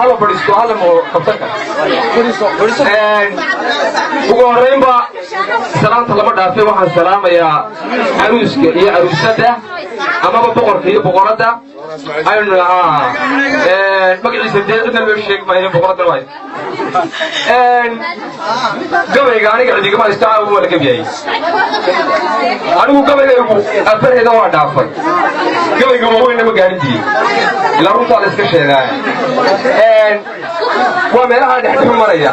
هلا بريستو هلا مو كابتنك ugu horeynba salaanta lama dhaafay waxaan salaamayaa aruuska iyo aruusada amaba boqorka iyo boqorada aynu magaciisa deeqada loo sheeg maayo boqorada way gabayga aniga cidigama istaa wala gabiyay anigu gabaygu afarheeda waa dhaafay gabayga weyn ma gaarintii ila runta la iska sheegaa waa meelaha dhexdhex maraya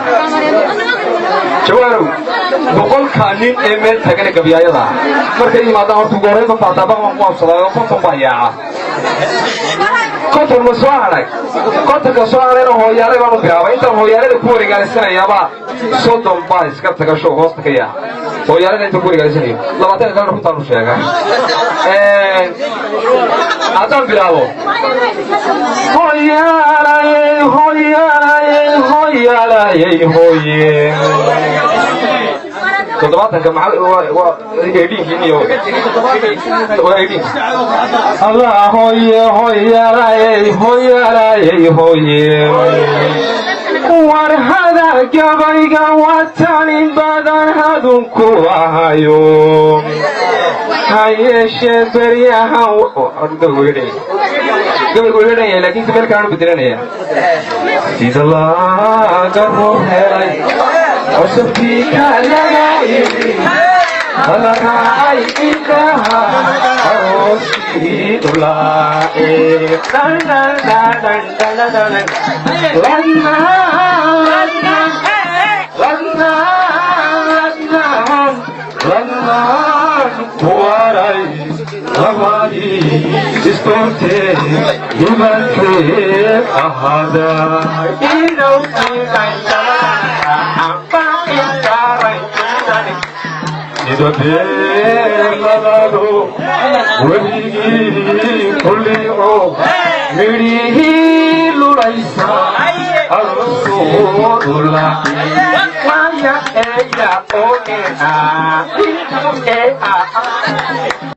jawaanow boqolka nin ee meel tagan gabiyaayada markay yimaadaan horta goorayba faataaba waan ku absadaayo konton baa yaaca konton ma soo haray kontonka soo harayna hooyaalay baan u bilaabay intaan hooyaalada ku wareegaansanayaaba soddon baa iska tagasho hoosta ka yaaca hooyaalada inta ku wareegaansanayo 20 kalena runtaan u sheegaa haddaan bilaabo hooyaalay hooyaalay hooyaalay hooye todobaatanka allah hooye hooyaalay hooyaalay hooye war hada gabayga watani badan hadunku ahayo hayeeshee beryahan gabaygu weedhanyahay laakiin si meel kaanu bedelanaya sida laga roob helay cusubkii kalagayimi hala raacay indhaha arooskii dhulaae waray labadii isdoortee hibankee ahaada sida beeladado weligii kullico midhihii lulaysa alusoo dhulaae